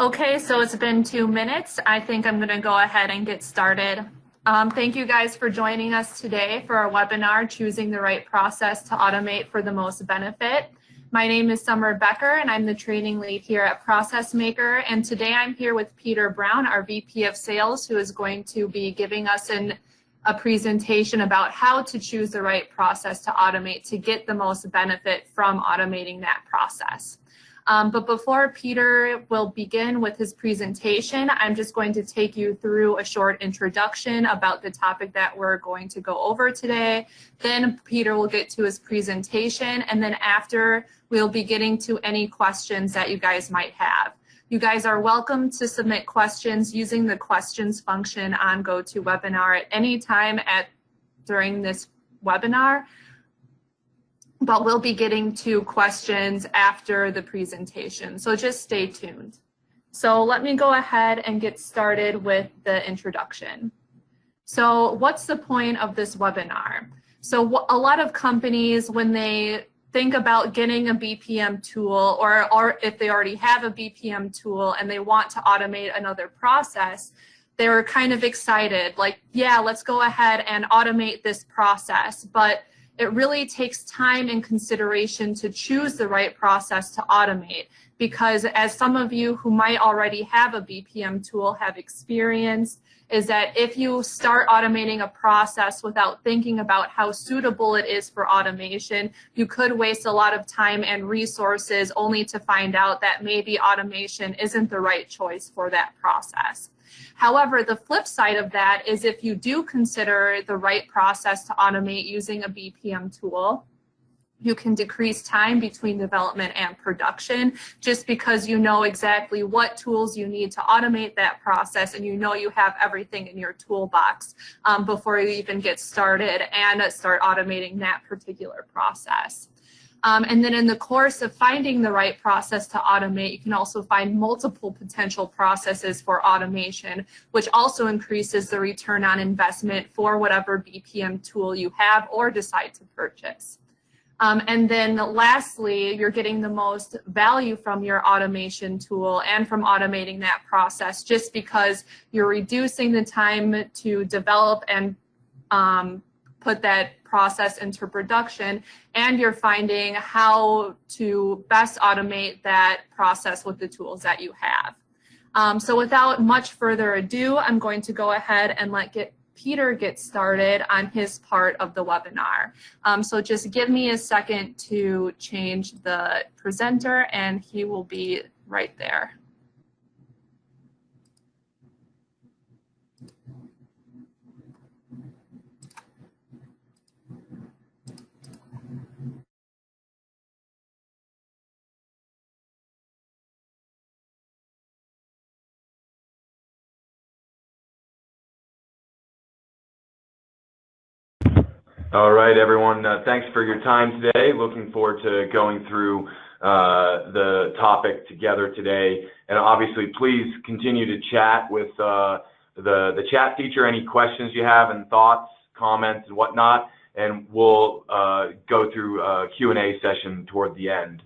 Okay, so it's been 2 minutes. I think I'm going to go ahead and get started. Thank you guys for joining us today for our webinar, Choosing the Right Process to Automate for the Most Benefit. My name is Summer Becker, and I'm the training lead here at ProcessMaker. And today I'm here with Peter Brown, our VP of Sales, who is going to be giving us a presentation about how to choose the right process to automate to get the most benefit from automating that process. But before Peter will begin with his presentation, I'm just going to take you through a short introduction about the topic that we're going to go over today. Then Peter will get to his presentation, and then after we'll be getting to any questions that you guys might have. You guys are welcome to submit questions using the questions function on GoToWebinar at any time during this webinar. But we'll be getting to questions after the presentation, so just stay tuned. So let me go ahead and get started with the introduction. So what's the point of this webinar? So a lot of companies, when they think about getting a BPM tool, or if they already have a BPM tool and they want to automate another process, they're kind of excited, like, yeah, let's go ahead and automate this process. But it really takes time and consideration to choose the right process to automate, because as some of you who might already have a BPM tool have experienced, is that if you start automating a process without thinking about how suitable it is for automation, you could waste a lot of time and resources only to find out that maybe automation isn't the right choice for that process. However, the flip side of that is if you do consider the right process to automate using a BPM tool, you can decrease time between development and production just because you know exactly what tools you need to automate that process, and you know you have everything in your toolbox before you even get started and start automating that particular process. And then in the course of finding the right process to automate, you can also find multiple potential processes for automation, which also increases the return on investment for whatever BPM tool you have or decide to purchase. And then lastly, you're getting the most value from your automation tool and from automating that process just because you're reducing the time to develop and put that process into production, and you're finding how to best automate that process with the tools that you have. So without much further ado, I'm going to go ahead and let Peter get started on his part of the webinar. So just give me a second to change the presenter, and he will be right there. All right, everyone. Thanks for your time today. Looking forward to going through the topic together today. And obviously, please continue to chat with the chat feature, any questions you have and thoughts, comments, and whatnot. And we'll go through a Q&A session toward the end.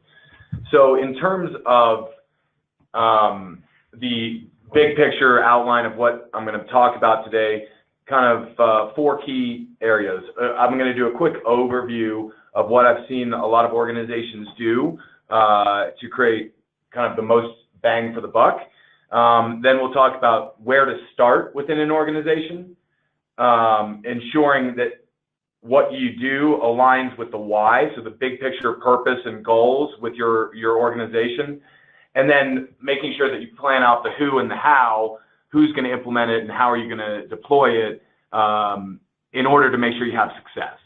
So in terms of the big picture outline of what I'm going to talk about today, kind of 4 key areas. I'm going to do a quick overview of what I've seen a lot of organizations do to create kind of the most bang for the buck. Then we'll talk about where to start within an organization, ensuring that what you do aligns with the why, so the big picture purpose and goals with your organization, and then making sure that you plan out the who and the how, who's going to implement it and how are you going to deploy it in order to make sure you have success.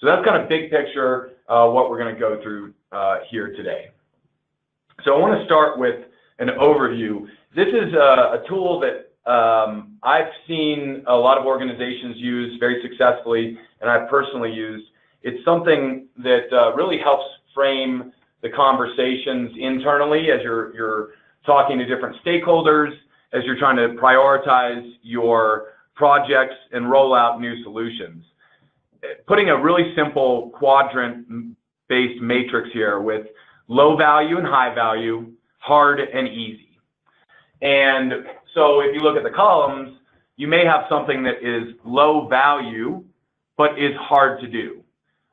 So that's kind of big picture what we're going to go through here today. So I want to start with an overview. This is a tool that I've seen a lot of organizations use very successfully, and I've personally used. It's something that really helps frame the conversations internally as you're talking to different stakeholders, as you're trying to prioritize your projects and roll out new solutions. Putting a really simple quadrant-based matrix here with low value and high value, hard and easy. And so if you look at the columns, you may have something that is low value, but is hard to do,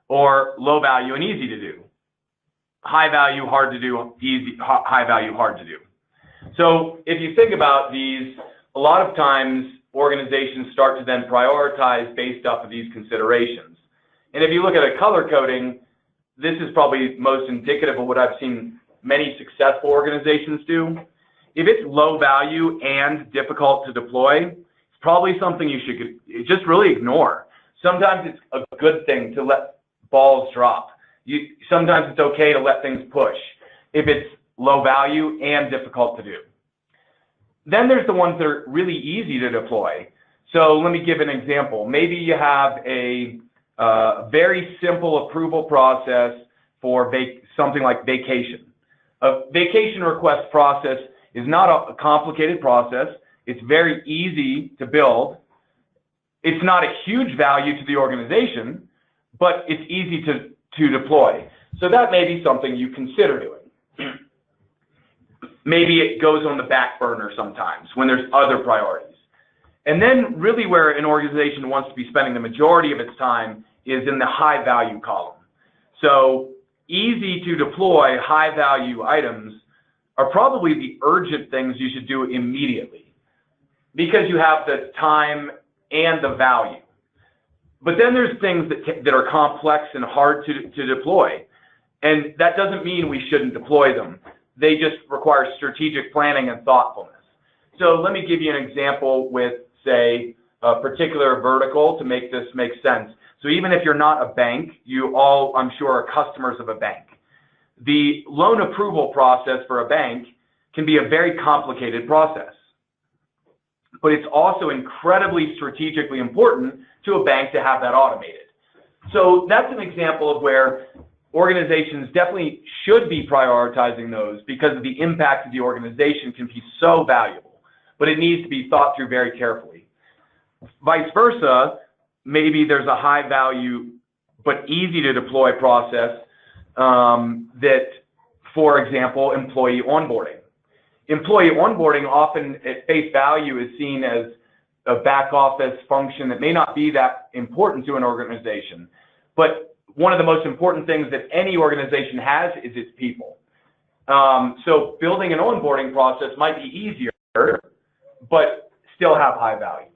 or low value and easy to do. High value, hard to do, easy, high value, hard to do. So if you think about these, a lot of times organizations start to then prioritize based off of these considerations. And if you look at a color coding, this is probably most indicative of what I've seen many successful organizations do. If it's low value and difficult to deploy, it's probably something you should just really ignore. Sometimes it's a good thing to let balls drop. Sometimes it's okay to let things push if it's low value and difficult to do. Then there's the ones that are really easy to deploy. So let me give an example. Maybe you have a very simple approval process for something like vacation. A vacation request process is not a complicated process. It's very easy to build. It's not a huge value to the organization, but it's easy to deploy. So that may be something you consider doing. Maybe it goes on the back burner sometimes when there's other priorities. And then really where an organization wants to be spending the majority of its time is in the high value column. So easy to deploy high value items are probably the urgent things you should do immediately because you have the time and the value. But then there's things that are complex and hard to deploy. And that doesn't mean we shouldn't deploy them. They just require strategic planning and thoughtfulness. So let me give you an example with, say, a particular vertical to make this make sense. So even if you're not a bank, you all, I'm sure, are customers of a bank. The loan approval process for a bank can be a very complicated process. But it's also incredibly strategically important to a bank to have that automated. So that's an example of where organizations definitely should be prioritizing those because of the impact of the organization can be so valuable, but it needs to be thought through very carefully. Vice versa, maybe there's a high value but easy to deploy process that, for example, employee onboarding. Employee onboarding often at face value is seen as a back office function that may not be that important to an organization. But one of the most important things that any organization has is its people. So building an onboarding process might be easier, but still have high value.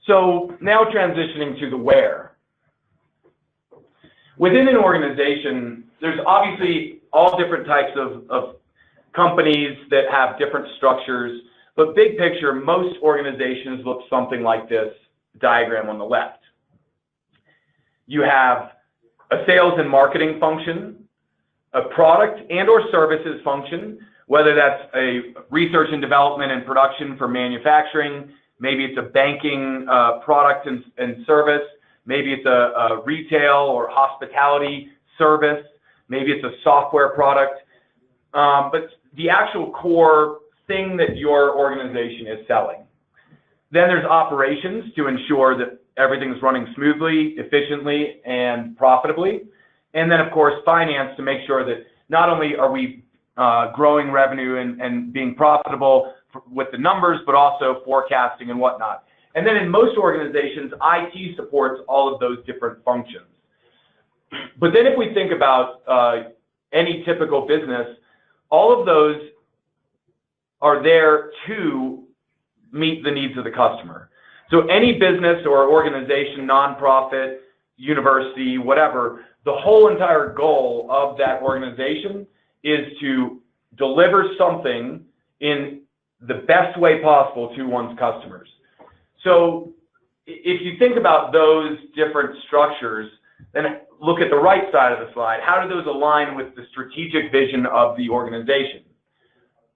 So now transitioning to the where. Within an organization, there's obviously all different types of companies that have different structures, but big picture, most organizations look something like this diagram on the left. You have a sales and marketing function, a product and or services function, whether that's a research and development and production for manufacturing, maybe it's a banking product and service, maybe it's a retail or hospitality service, maybe it's a software product, but the actual core thing that your organization is selling. Then there's operations to ensure that everything's running smoothly, efficiently, and profitably. And then, of course, finance to make sure that not only are we growing revenue and being profitable with the numbers, but also forecasting and whatnot. And then in most organizations, IT supports all of those different functions. But then if we think about any typical business, all of those are there to meet the needs of the customer. So any business or organization, nonprofit, university, whatever, the whole entire goal of that organization is to deliver something in the best way possible to one's customers. So if you think about those different structures, then look at the right side of the slide. How do those align with the strategic vision of the organization?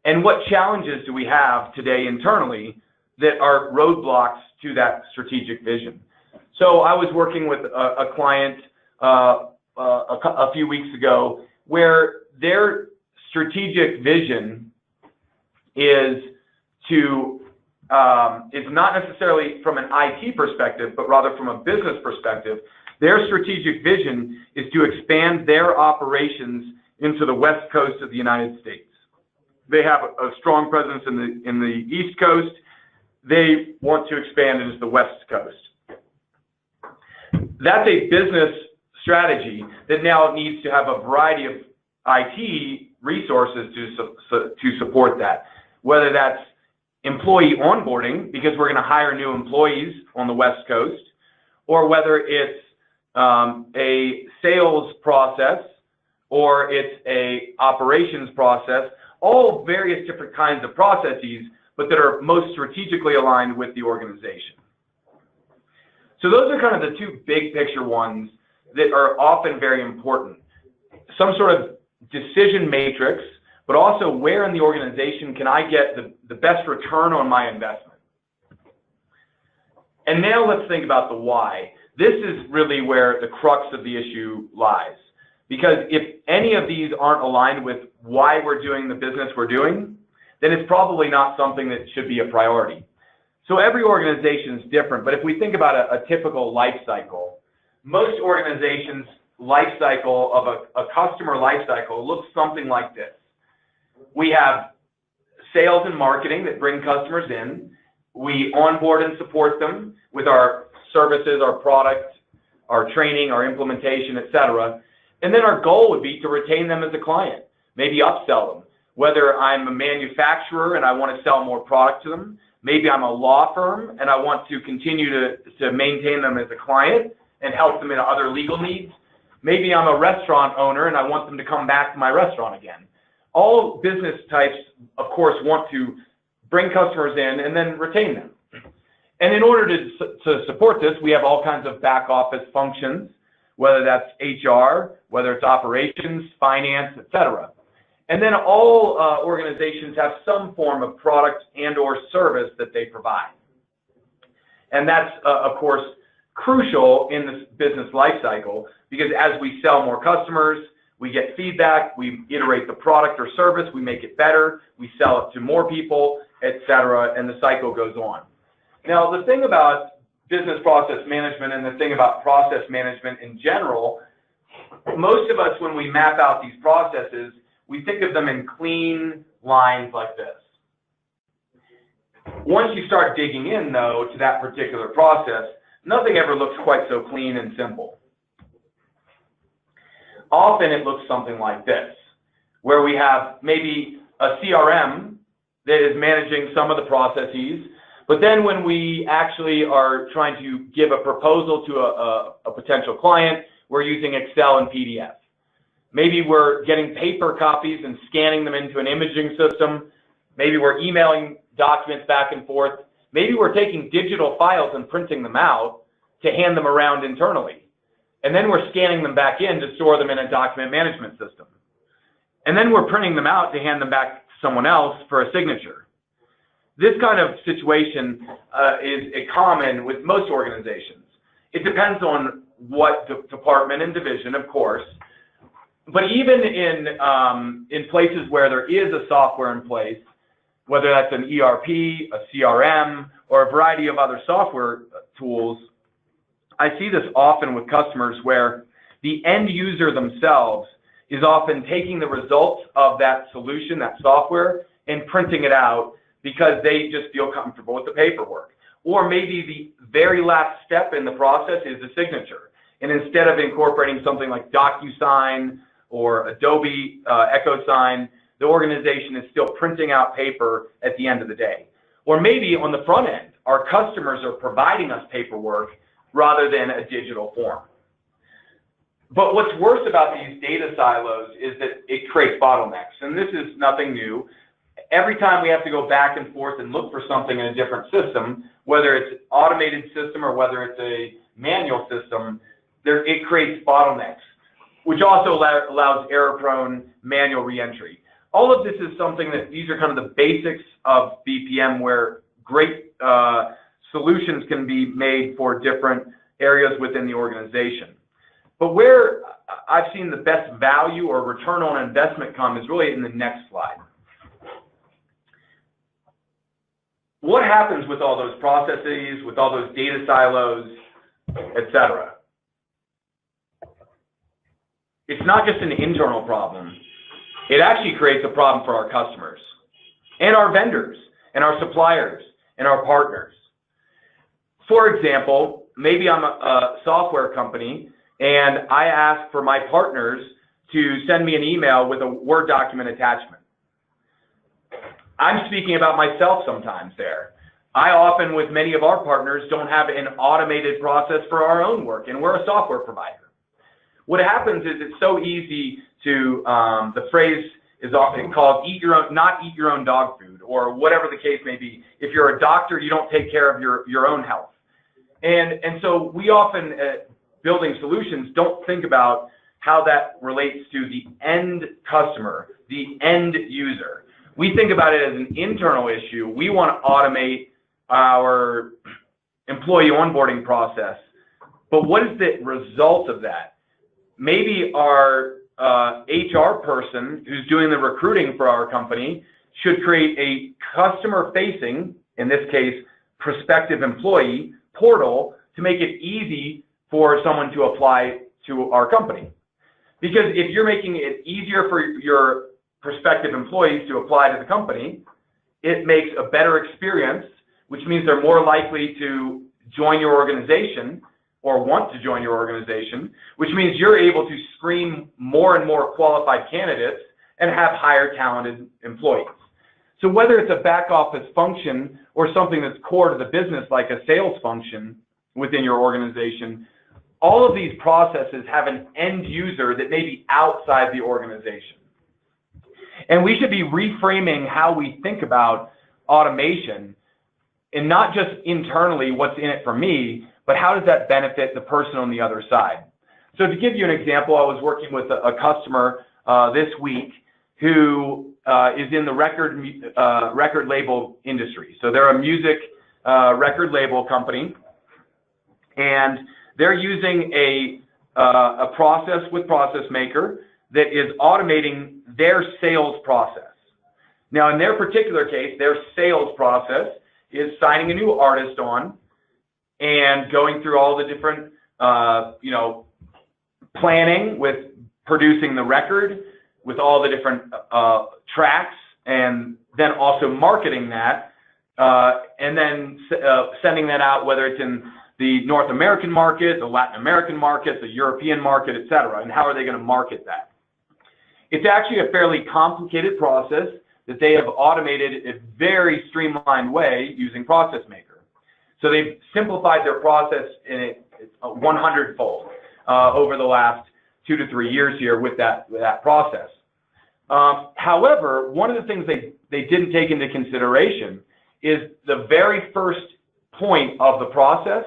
And what challenges do we have today internally that are roadblocks to that strategic vision? So I was working with a client a few weeks ago where their strategic vision is to it's not necessarily from an IT perspective, but rather from a business perspective. Their strategic vision is to expand their operations into the West Coast of the United States. They have a strong presence in the East Coast. They want to expand into the West Coast. That's a business strategy that now needs to have a variety of IT resources to support that, whether that's employee onboarding, because we're going to hire new employees on the West Coast, or whether it's a sales process or it's a operations process, all various different kinds of processes, but that are most strategically aligned with the organization. So those are kind of the two big picture ones that are often very important. Some sort of decision matrix, but also where in the organization can I get the best return on my investment. And now let's think about the why. This is really where the crux of the issue lies. Because if any of these aren't aligned with why we're doing the business we're doing, then it's probably not something that should be a priority. So every organization is different, but if we think about a typical life cycle, most organizations' life cycle of a customer life cycle looks something like this. We have sales and marketing that bring customers in. We onboard and support them with our services, our product, our training, our implementation, etc. And then our goal would be to retain them as a client, maybe upsell them. Whether I'm a manufacturer and I want to sell more product to them, maybe I'm a law firm and I want to continue to maintain them as a client and help them in other legal needs. Maybe I'm a restaurant owner and I want them to come back to my restaurant again. All business types, of course, want to bring customers in and then retain them. And in order to support this, we have all kinds of back office functions, whether that's HR, whether it's operations, finance, etc. And then all organizations have some form of product and or service that they provide. And that's, of course, crucial in this business life cycle, because as we sell more customers, we get feedback, we iterate the product or service, we make it better, we sell it to more people, etc., and the cycle goes on. Now, the thing about business process management and the thing about process management in general, most of us, when we map out these processes, we think of them in clean lines like this. Once you start digging in, though, to that particular process, nothing ever looks quite so clean and simple. Often it looks something like this, where we have maybe a CRM that is managing some of the processes, but then when we actually are trying to give a proposal to a potential client, we're using Excel and PDF. Maybe we're getting paper copies and scanning them into an imaging system. Maybe we're emailing documents back and forth. Maybe we're taking digital files and printing them out to hand them around internally. And then we're scanning them back in to store them in a document management system. And then we're printing them out to hand them back to someone else for a signature. This kind of situation is common with most organizations. It depends on what department and division, of course. But even in places where there is a software in place, whether that's an ERP, a CRM, or a variety of other software tools, I see this often with customers where the end user themselves is often taking the results of that solution, that software, and printing it out because they just feel comfortable with the paperwork. Or maybe the very last step in the process is the signature. And instead of incorporating something like DocuSign or Adobe EchoSign, the organization is still printing out paper at the end of the day. Or maybe on the front end, our customers are providing us paperwork rather than a digital form. But what's worse about these data silos is that it creates bottlenecks. And this is nothing new. Every time we have to go back and forth and look for something in a different system, whether it's an automated system or whether it's a manual system, it creates bottlenecks, which also allows error-prone manual reentry. All of this is something that these are kind of the basics of BPM, where great solutions can be made for different areas within the organization. But where I've seen the best value or return on investment come is really in the next slide. What happens with all those processes, with all those data silos, etc.? It's not just an internal problem. it actually creates a problem for our customers and our vendors and our suppliers and our partners. For example, maybe I'm a software company and I ask for my partners to send me an email with a Word document attachment. I'm speaking about myself sometimes there. I often, with many of our partners, don't have an automated process for our own work, and we're a software provider. What happens is it's so easy to, the phrase is often called not eat your own dog food, or whatever the case may be. If you're a doctor, you don't take care of your own health. And so we often, building solutions, don't think about how that relates to the end customer, the end user. We think about it as an internal issue. We want to automate our employee onboarding process. But what is the result of that? Maybe our HR person who's doing the recruiting for our company should create a customer-facing, in this case, prospective employee portal to make it easy for someone to apply to our company. Because if you're making it easier for your prospective employees to apply to the company, it makes a better experience, which means they're more likely to join your organization or want to join your organization, which means you're able to screen more and more qualified candidates and have higher talented employees. So whether it's a back office function or something that's core to the business, like a sales function within your organization, all of these processes have an end user that may be outside the organization. And we should be reframing how we think about automation, and not just internally, what's in it for me, but how does that benefit the person on the other side? So to give you an example, I was working with a customer this week who is in the record label industry. So they're a music record label company, and they're using a process with ProcessMaker that is automating their sales process. Now, in their particular case, their sales process is signing a new artist on and going through all the different, planning with producing the record, with all the different tracks, and then also marketing that, and then sending that out, whether it's in the North American market, the Latin American market, the European market, et cetera, and how are they going to market that? It's actually a fairly complicated process that they have automated in a very streamlined way using ProcessMaker. So they've simplified their process in 100-fold over the last 2 to 3 years here with that process. However, one of the things they didn't take into consideration is the very first point of the process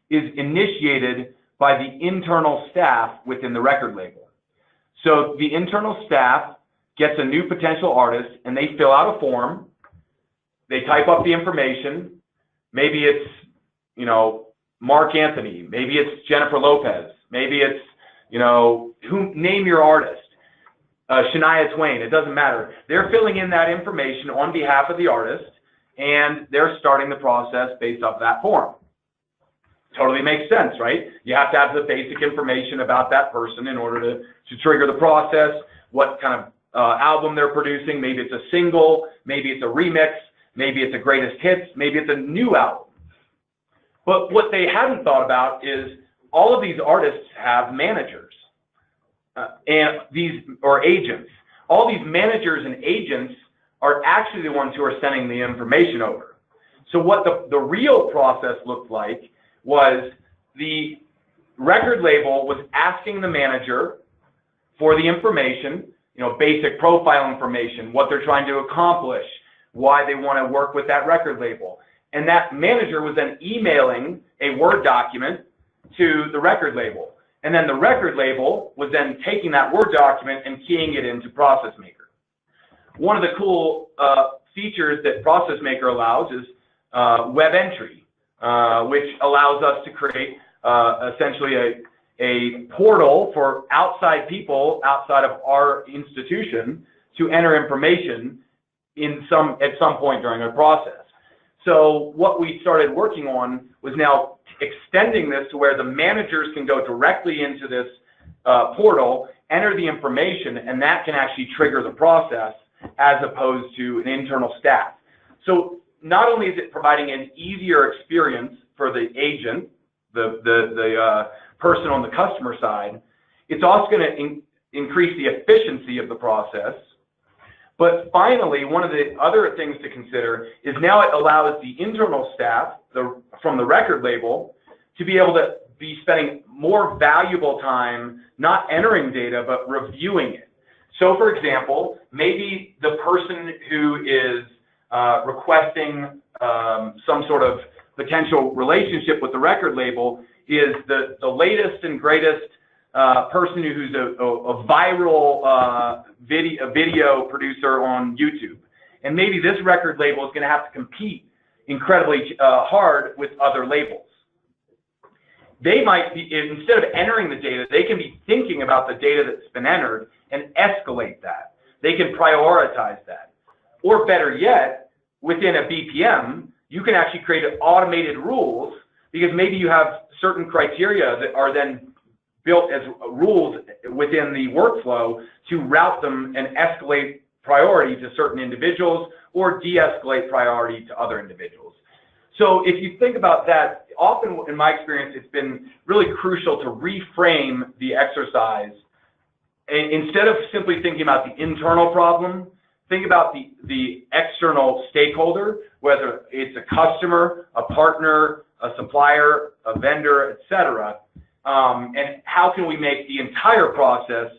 is initiated by the internal staff within the record label. So the internal staff gets a new potential artist and they fill out a form, they type up the information, maybe it's, Mark Anthony, maybe it's Jennifer Lopez, maybe it's, name your artist, Shania Twain, it doesn't matter. They're filling in that information on behalf of the artist and they're starting the process based off that form. Totally makes sense, right? You have to have the basic information about that person in order to trigger the process, what kind of album they're producing. Maybe it's a single, maybe it's a remix, maybe it's a greatest hits, maybe it's a new album. But what they hadn't thought about is all of these artists have managers or agents. All these managers and agents are actually the ones who are sending the information over. So what the real process looked like was the record label was asking the manager for the information, basic profile information, what they're trying to accomplish, why they want to work with that record label. And that manager was then emailing a Word document to the record label. And then the record label was then taking that Word document and keying it into ProcessMaker. One of the cool features that ProcessMaker allows is web entry, which allows us to create essentially a portal for outside people outside of our institution to enter information at some point during a process. So what we started working on was now extending this to where the managers can go directly into this portal enter the information, and that can actually trigger the process as opposed to an internal staff. So not only is it providing an easier experience for the agent, the person on the customer side, it's also going to increase the efficiency of the process. But finally, one of the other things to consider is now it allows the internal staff from the record label to be able to be spending more valuable time not entering data, but reviewing it. So for example, maybe the person who is requesting some sort of potential relationship with the record label is the latest and greatest person who's a viral video producer on YouTube. And maybe this record label is going to have to compete incredibly hard with other labels. They might be, instead of entering the data, they can be thinking about the data that's been entered and escalate that. They can prioritize that. Or better yet, within a BPM, you can actually create automated rules, because maybe you have certain criteria that are then built as rules within the workflow to route them and escalate priority to certain individuals or de-escalate priority to other individuals. So if you think about that, often in my experience, it's been really crucial to reframe the exercise. Instead of simply thinking about the internal problem, think about the external stakeholder, whether it's a customer, a partner, a supplier, a vendor, etc. And how can we make the entire process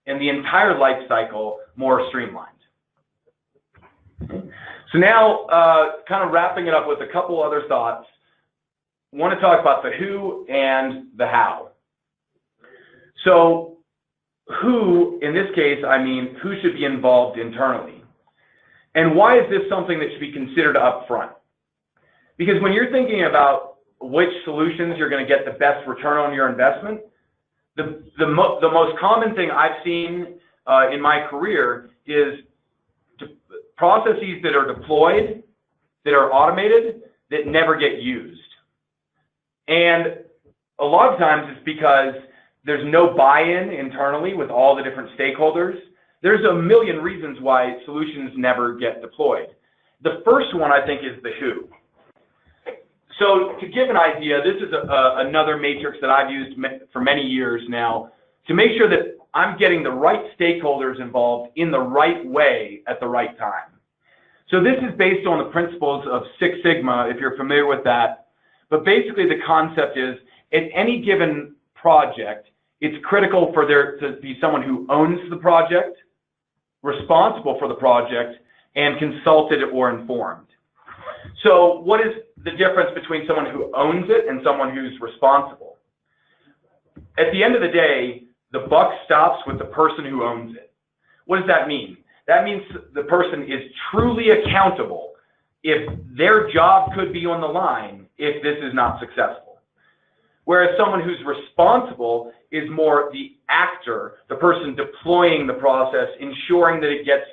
and the entire life cycle more streamlined? So now, kind of wrapping it up with a couple other thoughts, I want to talk about the who and the how. So who, in this case, I mean, who should be involved internally? And why is this something that should be considered up front? Because when you're thinking about which solutions you're going to get the best return on your investment, the most common thing I've seen in my career is processes that are deployed, that are automated, that never get used. And a lot of times it's because there's no buy-in internally with all the different stakeholders. There's a million reasons why solutions never get deployed. The first one, I think, is the who. So to give an idea, this is another matrix that I've used for many years now to make sure that I'm getting the right stakeholders involved in the right way at the right time. So this is based on the principles of Six Sigma, if you're familiar with that. But basically the concept is, at any given project, it's critical for there to be someone who owns the project, responsible for the project, and consulted or informed. So what is the difference between someone who owns it and someone who's responsible? At the end of the day, the buck stops with the person who owns it. What does that mean? That means the person is truly accountable if their job could be on the line if this is not successful. Whereas someone who's responsible is more the actor, the person deploying the process, ensuring that it gets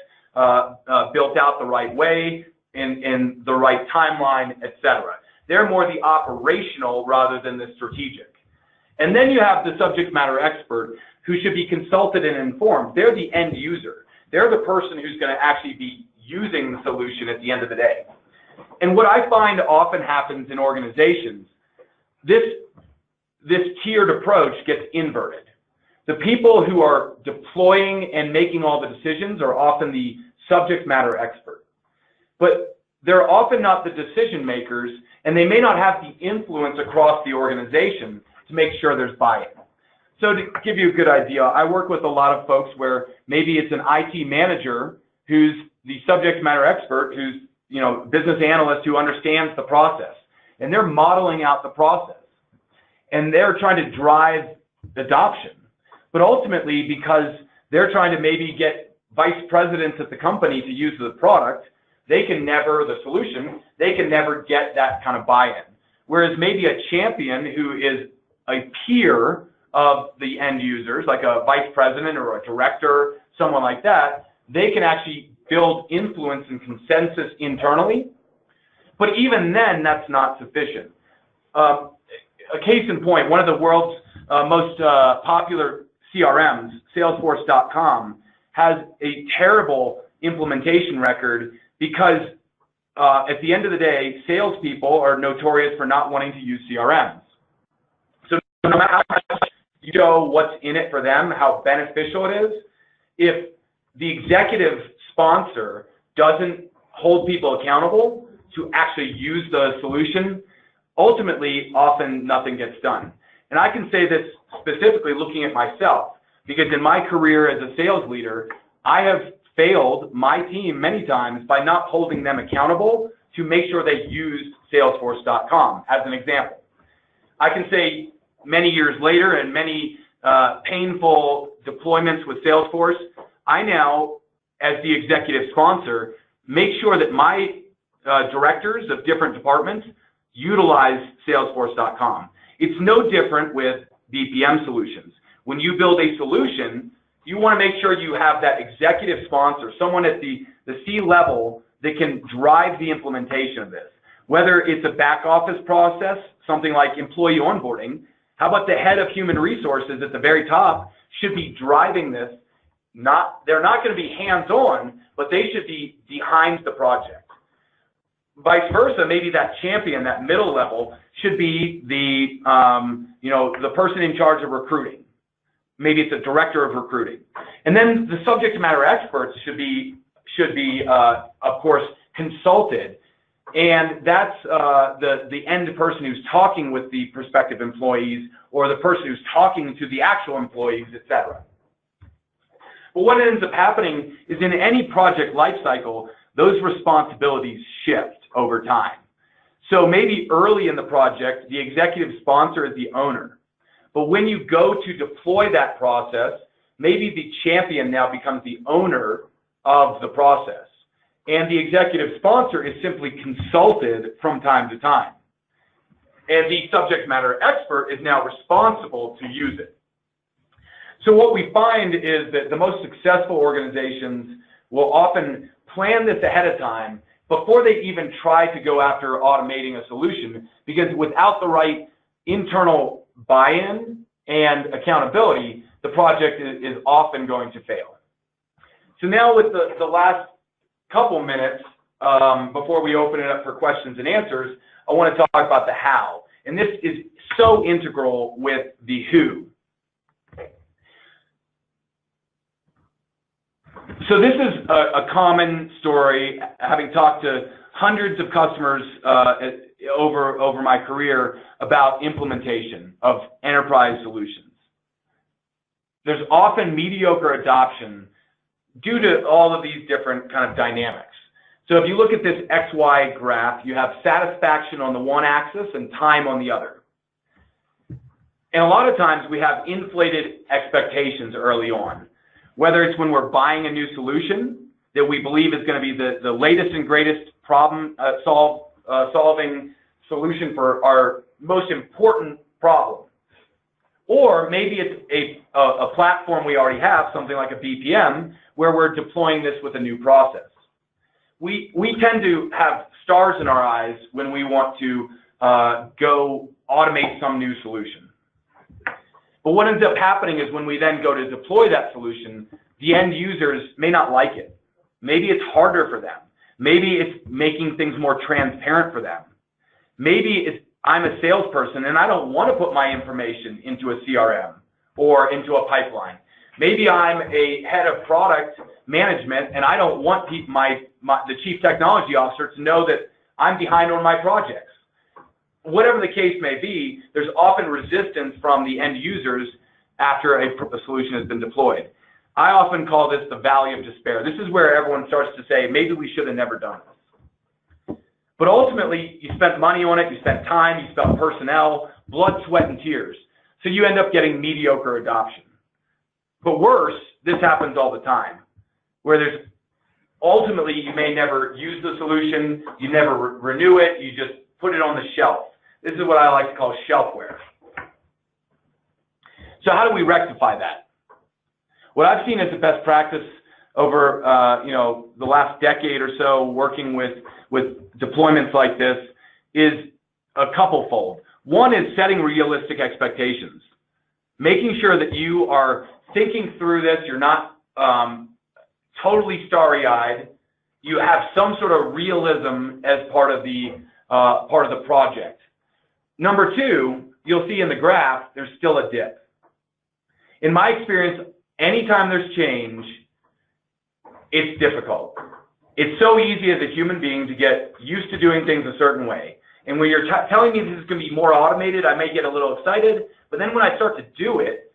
built out the right way, in the right timeline, etc. They're more the operational rather than the strategic. And then you have the subject matter expert who should be consulted and informed. They're the end user. They're the person who's going to actually be using the solution at the end of the day. And what I find often happens in organizations, this tiered approach gets inverted. The people who are deploying and making all the decisions are often the subject matter expert. But they're often not the decision makers, and they may not have the influence across the organization to make sure there's buy-in. So to give you a good idea, I work with a lot of folks where maybe it's an IT manager who's the subject matter expert, who's business analyst who understands the process, and they're modeling out the process, and they're trying to drive adoption. But ultimately, because they're trying to maybe get vice presidents at the company to use the product, they can never get that kind of buy-in. Whereas maybe a champion who is a peer of the end users, like a vice president or a director, someone like that, they can actually build influence and consensus internally. But even then, that's not sufficient. A case in point, one of the world's most popular CRMs, Salesforce.com has a terrible implementation record because at the end of the day, salespeople are notorious for not wanting to use CRMs. So no matter how much you know what's in it for them, how beneficial it is, if the executive sponsor doesn't hold people accountable to actually use the solution, ultimately, often nothing gets done. And I can say this specifically looking at myself, because in my career as a sales leader, I have failed my team many times by not holding them accountable to make sure they used Salesforce.com, as an example. I can say many years later and many painful deployments with Salesforce, I now, as the executive sponsor, make sure that my directors of different departments utilize Salesforce.com. It's no different with BPM solutions. When you build a solution, you want to make sure you have that executive sponsor, someone at the C-level that can drive the implementation of this. Whether it's a back office process, something like employee onboarding, how about the head of human resources at the very top should be driving this? They're not going to be hands-on, but they should be behind the project. Vice versa, maybe that champion, that middle level, should be the the person in charge of recruiting. Maybe it's a director of recruiting. And then the subject matter experts should be of course, consulted. And that's the end person who's talking with the prospective employees or the person who's talking to the actual employees, etc. But what ends up happening is in any project lifecycle, those responsibilities shift over time. So maybe early in the project, the executive sponsor is the owner. But when you go to deploy that process, maybe the champion now becomes the owner of the process. And the executive sponsor is simply consulted from time to time. And the subject matter expert is now responsible to use it. So what we find is that the most successful organizations will often plan this ahead of time before they even try to go after automating a solution, because without the right internal buy-in and accountability, the project is often going to fail. So now with the last couple minutes before we open it up for questions and answers, I want to talk about the how. And this is so integral with the who. So this is a common story, having talked to hundreds of customers over my career about implementation of enterprise solutions. There's often mediocre adoption due to all of these different kind of dynamics. So if you look at this XY graph, you have satisfaction on the one axis and time on the other. And a lot of times we have inflated expectations early on. Whether it's when we're buying a new solution that we believe is going to be the latest and greatest problem solving solution for our most important problem. Or maybe it's a platform we already have, something like a BPM, where we're deploying this with a new process. We tend to have stars in our eyes when we want to go automate some new solution. But what ends up happening is when we then go to deploy that solution, the end users may not like it. Maybe it's harder for them. Maybe it's making things more transparent for them. Maybe I'm a salesperson and I don't want to put my information into a CRM or into a pipeline. Maybe I'm a head of product management and I don't want the chief technology officer to know that I'm behind on my projects. Whatever the case may be, there's often resistance from the end users after a solution has been deployed. I often call this the valley of despair. This is where everyone starts to say, maybe we should have never done this. But ultimately, you spent money on it, you spent time, you spent personnel, blood, sweat, and tears. So you end up getting mediocre adoption. But worse, this happens all the time, where there's ultimately you may never use the solution, you never renew it, you just put it on the shelf. This is what I like to call shelfware. So how do we rectify that? What I've seen as a best practice over the last decade or so working with deployments like this is a couple-fold. One is setting realistic expectations, making sure that you are thinking through this. You're not totally starry-eyed. You have some sort of realism as part of the project. Number two, you'll see in the graph, there's still a dip. In my experience, anytime there's change, it's difficult. It's so easy as a human being to get used to doing things a certain way. And when you're telling me this is going to be more automated, I may get a little excited, but then when I start to do it,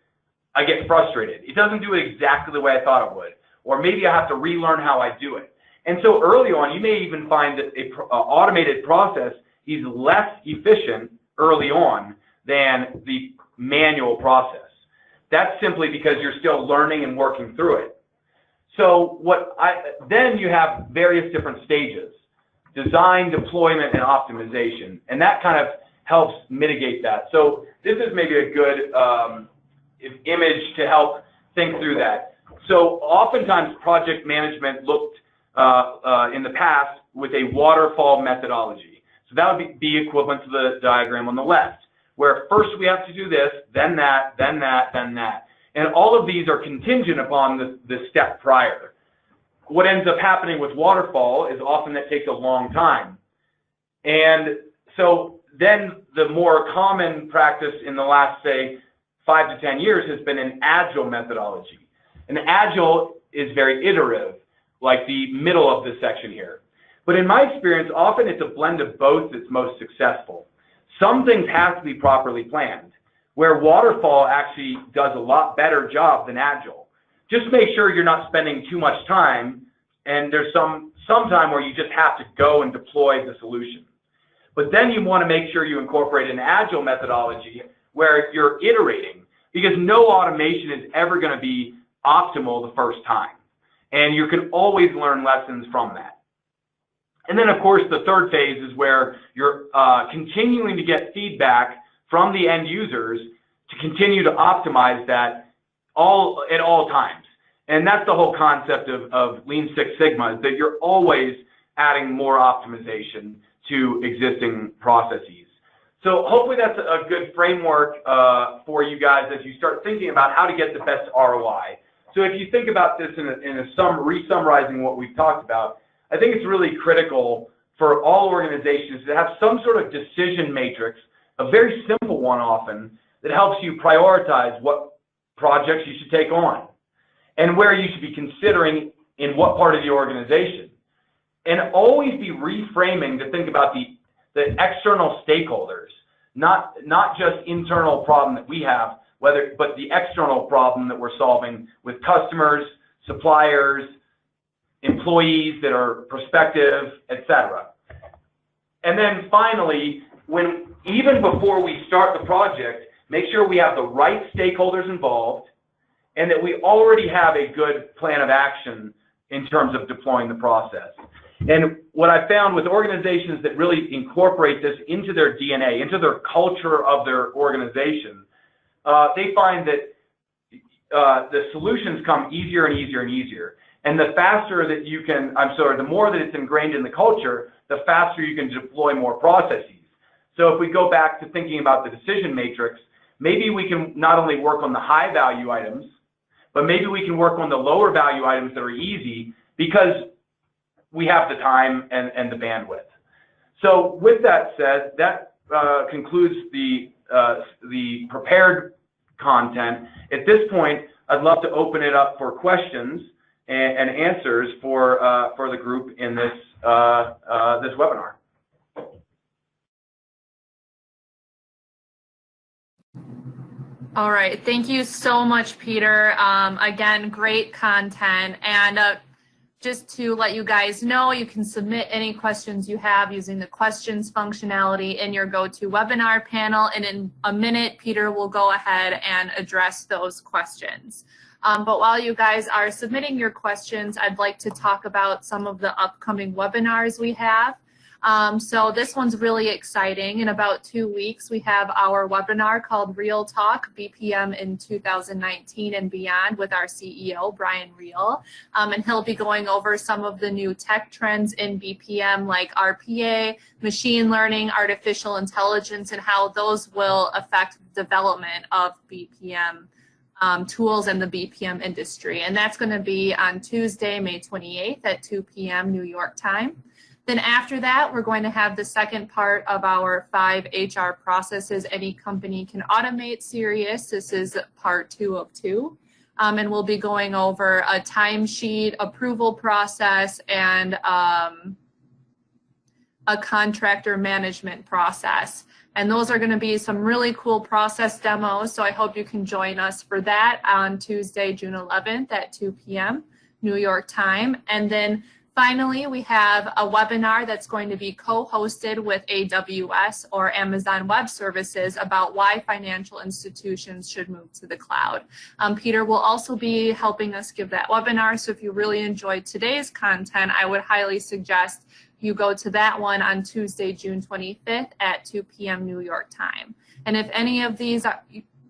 I get frustrated. It doesn't do it exactly the way I thought it would. Or maybe I have to relearn how I do it. And so early on, you may even find that an automated process is less efficient early on than the manual process. That's simply because you're still learning and working through it. So then you have various different stages: design, deployment, and optimization. And that kind of helps mitigate that. So this is maybe a good image to help think through that. So oftentimes project management looked in the past with a waterfall methodology. So that would be equivalent to the diagram on the left, where first we have to do this, then that, then that, then that. And all of these are contingent upon the step prior. What ends up happening with waterfall is often that takes a long time. And so then the more common practice in the last, say, 5 to 10 years has been an agile methodology. And agile is very iterative, like the middle of this section here. But in my experience, often it's a blend of both that's most successful. Some things have to be properly planned, where waterfall actually does a lot better job than agile. Just make sure you're not spending too much time, and there's some time where you just have to go and deploy the solution. But then you want to make sure you incorporate an agile methodology where you're iterating, because no automation is ever going to be optimal the first time. And you can always learn lessons from that. And then, of course, the third phase is where you're continuing to get feedback from the end users to continue to optimize that at all times. And that's the whole concept of Lean Six Sigma, is that you're always adding more optimization to existing processes. So hopefully that's a good framework for you guys as you start thinking about how to get the best ROI. So if you think about this in re-summarizing what we've talked about, I think it's really critical for all organizations to have some sort of decision matrix, a very simple one often, that helps you prioritize what projects you should take on and where you should be considering in what part of the organization. And always be reframing to think about the external stakeholders, not just internal problem that we have, but the external problem that we're solving with customers, suppliers, employees that are prospective, etc. And then finally, even before we start the project, make sure we have the right stakeholders involved and that we already have a good plan of action in terms of deploying the process. And what I found with organizations that really incorporate this into their DNA, into their culture of their organization, they find that the solutions come easier and easier and easier. And the faster that you can, the more that it's ingrained in the culture, the faster you can deploy more processes. So if we go back to thinking about the decision matrix, maybe we can not only work on the high value items, but maybe we can work on the lower value items that are easy because we have the time and the bandwidth. So with that said, that concludes the prepared content. At this point, I'd love to open it up for questions and answers for the group in this this webinar. All right, thank you so much, Peter. Again, great content. And just to let you guys know, you can submit any questions you have using the questions functionality in your GoToWebinar panel. And in a minute, Peter will go ahead and address those questions. But while you guys are submitting your questions, I'd like to talk about some of the upcoming webinars we have. So this one's really exciting. In about 2 weeks, we have our webinar called Real Talk, BPM in 2019 and beyond with our CEO, Brian Reel. And he'll be going over some of the new tech trends in BPM like RPA, machine learning, artificial intelligence, and how those will affect the development of BPM tools in the BPM industry. And that's going to be on Tuesday, May 28th at 2 p.m. New York time. Then after that, we're going to have the second part of our 5 HR processes any company can automate series. This is part 2 of 2. And we'll be going over a timesheet approval process and a contractor management process. And those are going to be some really cool process demos. So I hope you can join us for that on Tuesday, June 11th at 2 p.m. New York time. And then finally, we have a webinar that's going to be co-hosted with AWS or Amazon Web Services about why financial institutions should move to the cloud. Peter will also be helping us give that webinar. So if you really enjoyed today's content, I would highly suggest you go to that one on Tuesday, June 25th at 2 p.m. New York time. And if any of these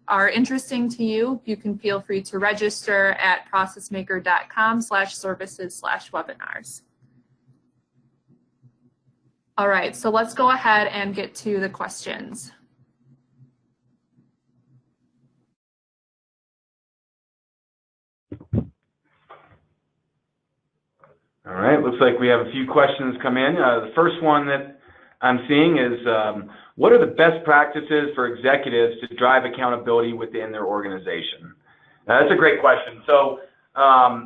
are interesting to you, you can feel free to register at processmaker.com/services/webinars. All right, so let's go ahead and get to the questions. All right, looks like we have a few questions come in. The first one that I'm seeing is, what are the best practices for executives to drive accountability within their organization? Now, that's a great question. So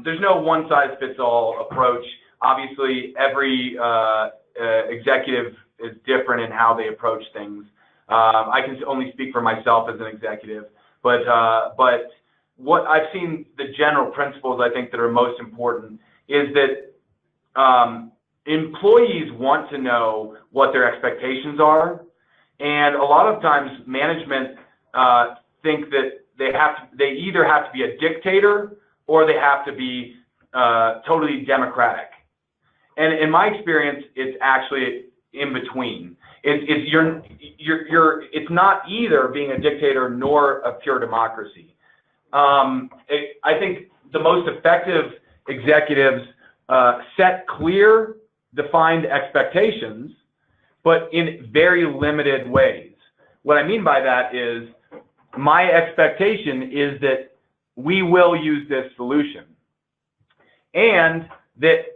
there's no one-size-fits-all approach. Obviously, every executive is different in how they approach things. I can only speak for myself as an executive, but what I've seen, the general principles I think that are most important is that employees want to know what their expectations are, and a lot of times management think that they either have to be a dictator or they have to be totally democratic. And in my experience, it's actually in between. It's not either being a dictator nor a pure democracy. I think the most effective executives set clear, defined expectations, but in very limited ways. What I mean by that is, my expectation is that we will use this solution, and that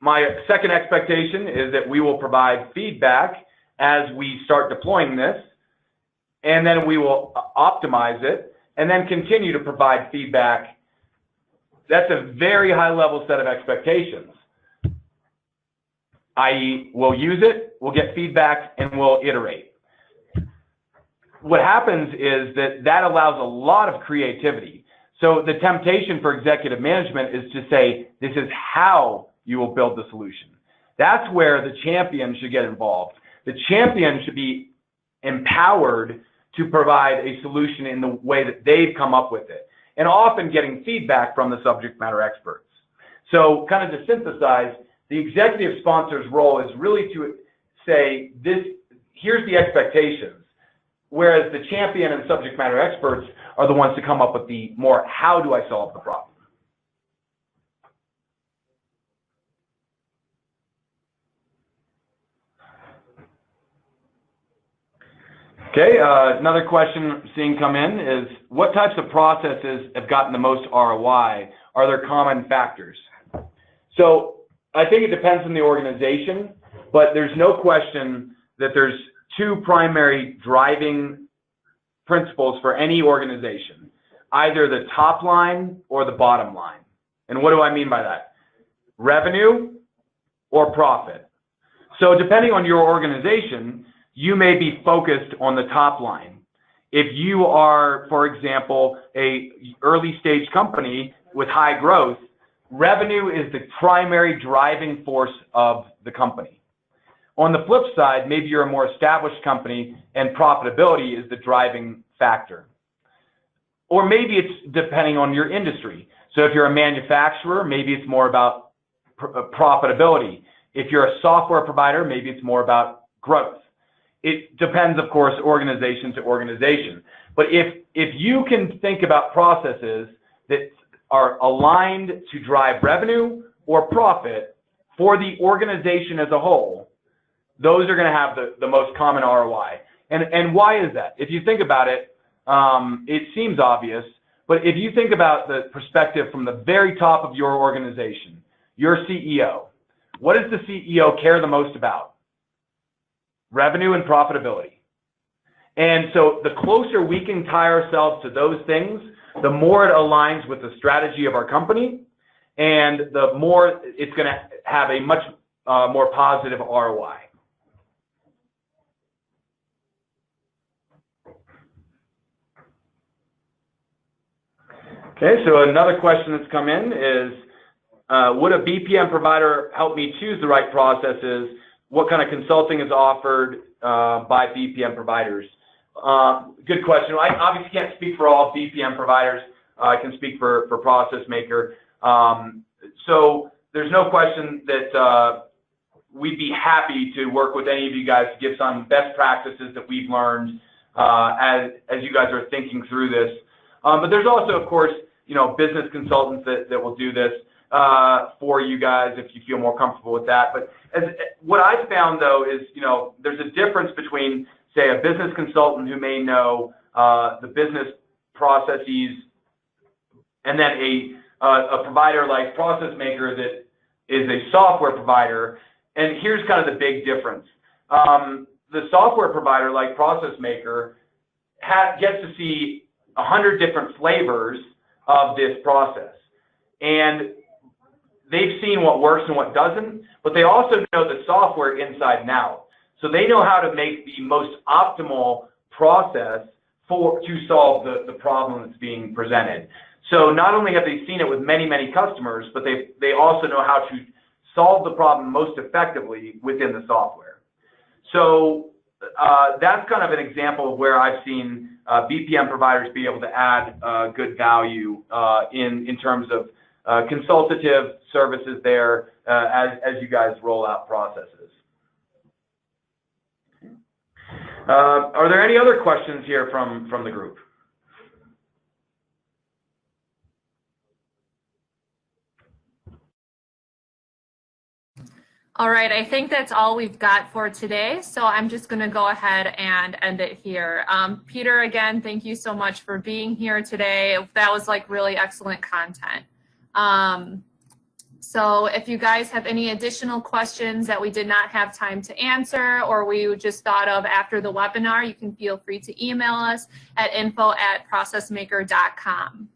my second expectation is that we will provide feedback as we start deploying this, and then we will optimize it, and then continue to provide feedback. That's a very high level set of expectations, i.e. we'll use it, we'll get feedback, and we'll iterate. What happens is that allows a lot of creativity. So the temptation for executive management is to say, this is how you will build the solution. That's where the champion should get involved. The champion should be empowered to provide a solution in the way that they've come up with it, and often getting feedback from the subject matter experts. So kind of to synthesize, the executive sponsor's role is really to say, here's the expectations, whereas the champion and subject matter experts are the ones to come up with the more, how do I solve the problem? Okay, another question I'm seeing come in is, what types of processes have gotten the most ROI? Are there common factors? So I think it depends on the organization, but there's no question that there's two primary driving principles for any organization, either the top line or the bottom line. And what do I mean by that? Revenue or profit. So depending on your organization, you may be focused on the top line. If you are, for example, a early stage company with high growth, revenue is the primary driving force of the company. On the flip side, maybe you're a more established company and profitability is the driving factor. Or maybe it's depending on your industry. So if you're a manufacturer, maybe it's more about profitability. If you're a software provider, maybe it's more about growth. It depends, of course, organization to organization. But if you can think about processes that are aligned to drive revenue or profit for the organization as a whole, those are going to have the most common ROI. And why is that? If you think about it, it seems obvious, But if you think about the perspective from the very top of your organization, your CEO, what does the CEO care the most about? Revenue and profitability. And so the closer we can tie ourselves to those things, the more it aligns with the strategy of our company, and the more it's going to have a much more positive ROI. Okay, so another question that's come in is, would a BPM provider help me choose the right processes? What kind of consulting is offered by BPM providers? Good question. I obviously can't speak for all BPM providers. I can speak for ProcessMaker. So there's no question that we'd be happy to work with any of you guys to give some best practices that we've learned as you guys are thinking through this. But there's also, of course, business consultants that will do this for you guys if you feel more comfortable with that. But what I've found, though, is, there's a difference between, say, a business consultant who may know the business processes, and then a provider like ProcessMaker that is a software provider. And here's kind of the big difference. The software provider like ProcessMaker gets to see 100 different flavors of this process. And they've seen what works and what doesn't, but they also know the software inside and out. So they know how to make the most optimal process to solve the problem that's being presented. So not only have they seen it with many, many customers, but they also know how to solve the problem most effectively within the software. So that's kind of an example of where I've seen BPM providers be able to add good value in terms of consultative services there as you guys roll out processes. Are there any other questions here from the group? All right, I think that's all we've got for today. So I'm just going to go ahead and end it here. Peter, again, thank you so much for being here today. That was like really excellent content. So if you guys have any additional questions that we did not have time to answer, or we just thought of after the webinar, you can feel free to email us at info@processmaker.com.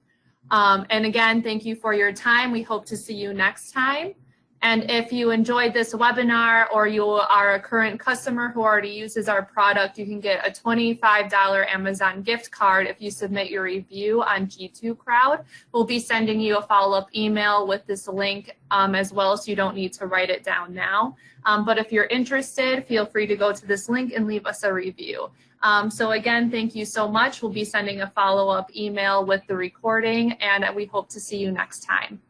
And again, thank you for your time. We hope to see you next time. And if you enjoyed this webinar, or you are a current customer who already uses our product, you can get a $25 Amazon gift card if you submit your review on G2 Crowd. We'll be sending you a follow-up email with this link as well, so you don't need to write it down now. But if you're interested, feel free to go to this link and leave us a review. So again, thank you so much. We'll be sending a follow-up email with the recording, and we hope to see you next time.